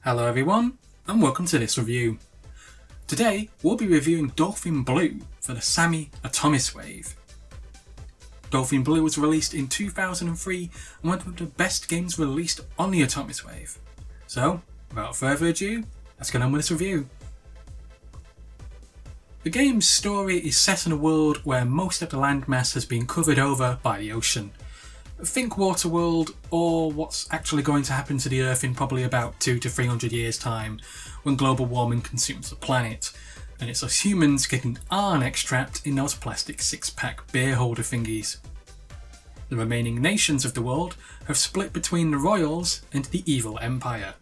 Hello everyone, and welcome to this review. Today we'll be reviewing Dolphin Blue for the Sammy Atomiswave. Dolphin Blue was released in 2003 and one of the best games released on the Atomiswave. So, without further ado, let's get on with this review. The game's story is set in a world where most of the landmass has been covered over by the ocean. Think Waterworld, or what's actually going to happen to the Earth in probably about 200 to 300 years time when global warming consumes the planet, and it's us humans getting our necks trapped in those plastic six-pack beer holder thingies. The remaining nations of the world have split between the Royals and the Evil Empire.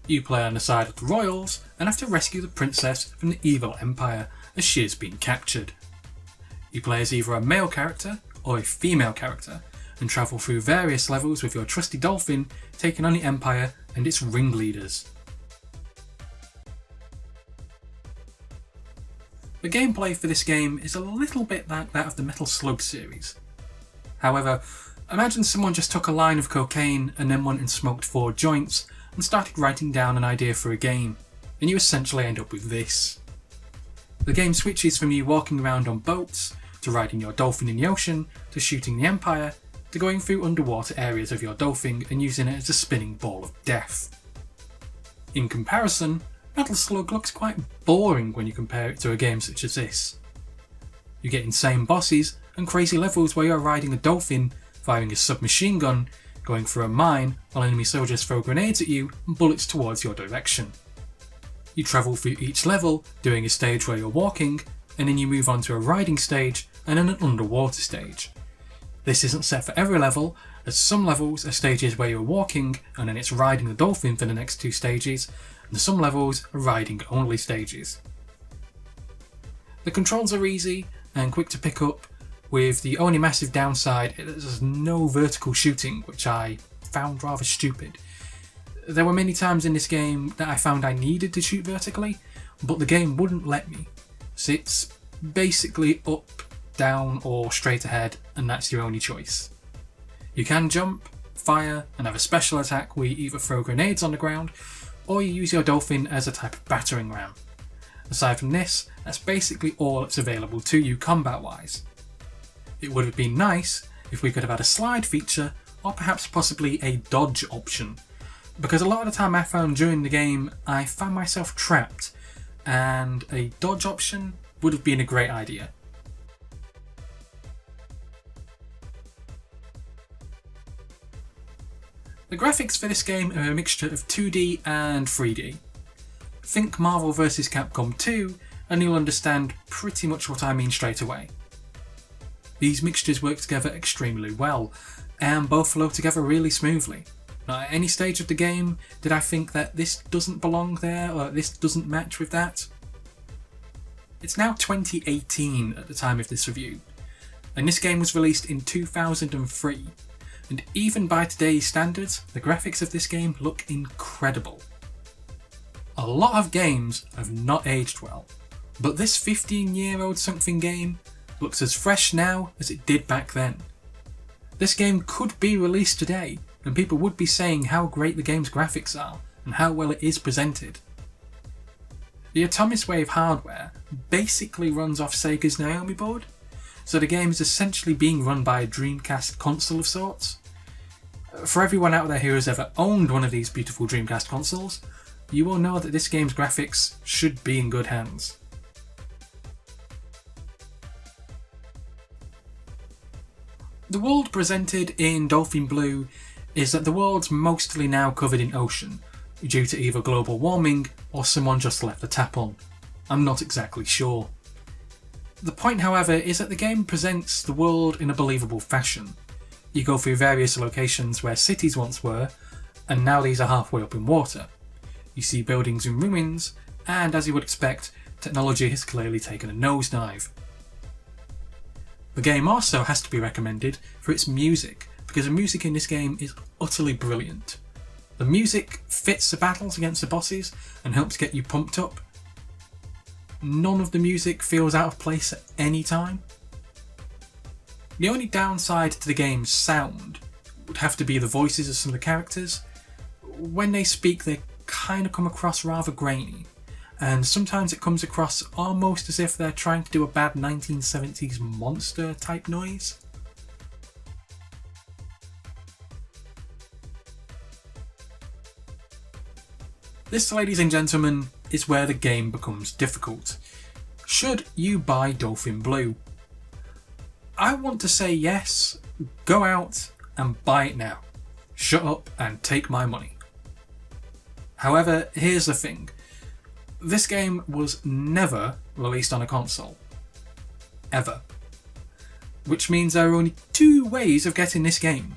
You play on the side of the Royals and have to rescue the princess from the Evil Empire as she has been captured. You play as either a male character or a female character, and travel through various levels with your trusty dolphin taking on the Empire and its ringleaders. The gameplay for this game is a little bit like that of the Metal Slug series. However, imagine someone just took a line of cocaine and then went and smoked 4 joints and started writing down an idea for a game, and you essentially end up with this. The game switches from you walking around on boats, to riding your dolphin in the ocean, to shooting the Empire, to going through underwater areas of your dolphin and using it as a spinning ball of death. In comparison, Metal Slug looks quite boring when you compare it to a game such as this. You get insane bosses and crazy levels where you're riding a dolphin, firing a submachine gun, going through a mine while enemy soldiers throw grenades at you and bullets towards your direction. You travel through each level, doing a stage where you're walking, and then you move on to a riding stage and then an underwater stage. This isn't set for every level, as some levels are stages where you're walking and then it's riding the dolphin for the next 2 stages, and some levels are riding only stages. The controls are easy and quick to pick up, with the only massive downside is there's no vertical shooting, which I found rather stupid. There were many times in this game that I found I needed to shoot vertically, but the game wouldn't let me, so it's basically up, down or straight ahead, and that's your only choice. You can jump, fire and have a special attack where you either throw grenades on the ground or you use your dolphin as a type of battering ram. Aside from this, that's basically all that's available to you combat wise. It would have been nice if we could have had a slide feature or perhaps possibly a dodge option, because a lot of the time I found during the game I found myself trapped, and a dodge option would have been a great idea. The graphics for this game are a mixture of 2D and 3D. Think Marvel vs Capcom 2 and you'll understand pretty much what I mean straight away. These mixtures work together extremely well, and both flow together really smoothly. Not at any stage of the game did I think that this doesn't belong there or this doesn't match with that. It's now 2018 at the time of this review, and this game was released in 2003. And even by today's standards, the graphics of this game look incredible. A lot of games have not aged well, but this 15-year-old something game looks as fresh now as it did back then. This game could be released today, and people would be saying how great the game's graphics are and how well it is presented. The Atomiswave hardware basically runs off Sega's Naomi board, so the game is essentially being run by a Dreamcast console of sorts. For everyone out there who has ever owned one of these beautiful Dreamcast consoles, you will know that this game's graphics should be in good hands. The world presented in Dolphin Blue is that the world's mostly now covered in ocean, due to either global warming or someone just left the tap on. I'm not exactly sure. The point, however, is that the game presents the world in a believable fashion. You go through various locations where cities once were, and now these are halfway up in water. You see buildings in ruins, and as you would expect, technology has clearly taken a nosedive. The game also has to be recommended for its music, because the music in this game is utterly brilliant. The music fits the battles against the bosses and helps get you pumped up. None of the music feels out of place at any time. The only downside to the game's sound would have to be the voices of some of the characters. When they speak, they're kind of come across rather grainy, and sometimes it comes across almost as if they're trying to do a bad 1970s monster type noise. This, ladies and gentlemen, is where the game becomes difficult. Should you buy Dolphin Blue? I want to say yes, go out and buy it now. Shut up and take my money. However, here's the thing. This game was never released on a console. Ever. Which means there are only two ways of getting this game.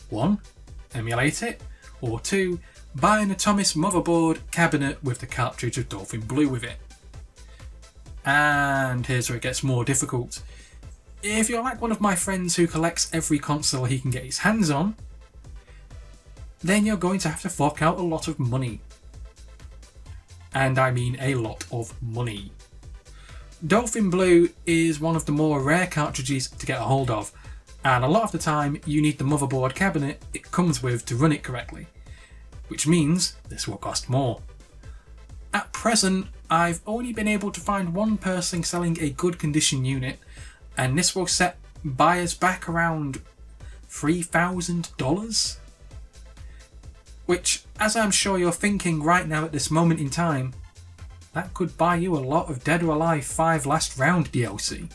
One, emulate it, or two, buy an Atomiswave motherboard cabinet with the cartridge of Dolphin Blue with it. And here's where it gets more difficult. If you're like one of my friends who collects every console he can get his hands on, then you're going to have to fork out a lot of money. And I mean a lot of money. Dolphin Blue is one of the more rare cartridges to get a hold of, and a lot of the time you need the motherboard cabinet it comes with to run it correctly, which means this will cost more. At present, I've only been able to find one person selling a good condition unit, and this will set buyers back around $3,000. Which, as I'm sure you're thinking right now at this moment in time, that could buy you a lot of Dead or Alive 5 Last Round DLC.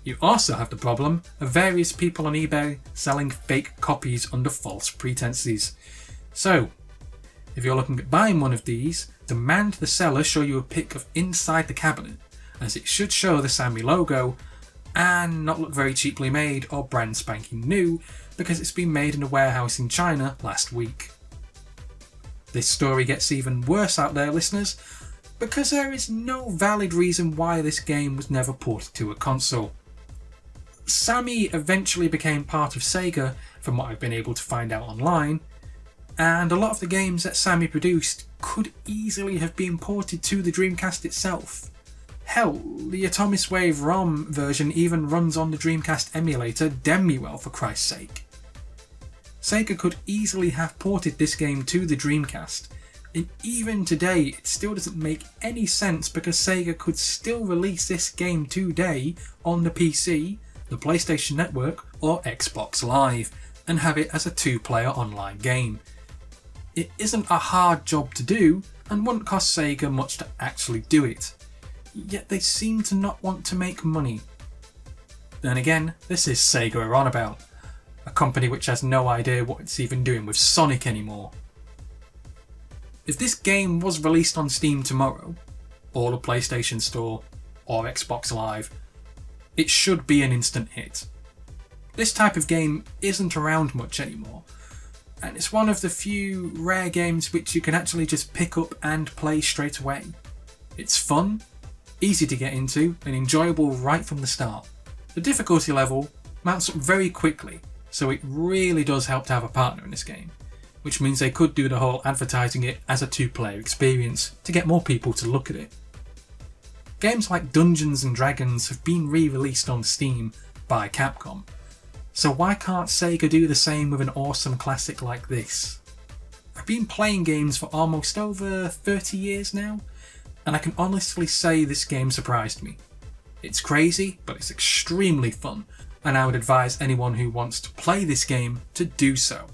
You also have the problem of various people on eBay selling fake copies under false pretenses. So, if you're looking at buying one of these, demand the seller show you a pic of inside the cabinet, as it should show the Sammy logo and not look very cheaply made or brand spanking new because it's been made in a warehouse in China last week. This story gets even worse out there, listeners, because there is no valid reason why this game was never ported to a console. Sammy eventually became part of Sega, from what I've been able to find out online, and a lot of the games that Sammy produced could easily have been ported to the Dreamcast itself. Hell, the Atomiswave ROM version even runs on the Dreamcast emulator Demuel, for Christ's sake. Sega could easily have ported this game to the Dreamcast, and even today it still doesn't make any sense because Sega could still release this game today on the PC, the PlayStation Network or Xbox Live, and have it as a two-player online game. It isn't a hard job to do and wouldn't cost Sega much to actually do it, yet they seem to not want to make money. Then again, this is Sega we're on about, a company which has no idea what it's even doing with Sonic anymore. If this game was released on Steam tomorrow, or the PlayStation Store, or Xbox Live, it should be an instant hit. This type of game isn't around much anymore, and it's one of the few rare games which you can actually just pick up and play straight away. It's fun, easy to get into, and enjoyable right from the start. The difficulty level mounts up very quickly, so it really does help to have a partner in this game, which means they could do the whole advertising it as a two-player experience to get more people to look at it. Games like Dungeons & Dragons have been re-released on Steam by Capcom, so why can't Sega do the same with an awesome classic like this? I've been playing games for almost over 30 years now, and I can honestly say this game surprised me. It's crazy, but it's extremely fun, and I would advise anyone who wants to play this game to do so.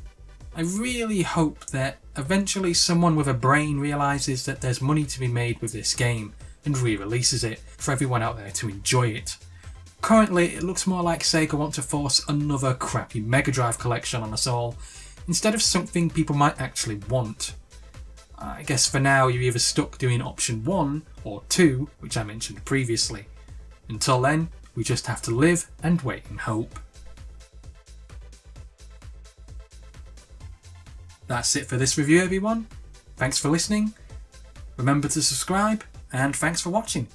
I really hope that eventually someone with a brain realises that there's money to be made with this game and re-releases it for everyone out there to enjoy it. Currently, it looks more like Sega want to force another crappy Mega Drive collection on us all, instead of something people might actually want. I guess for now you're either stuck doing option 1 or 2, which I mentioned previously. Until then, we just have to live and wait and hope. That's it for this review, everyone. Thanks for listening. Remember to subscribe, and thanks for watching.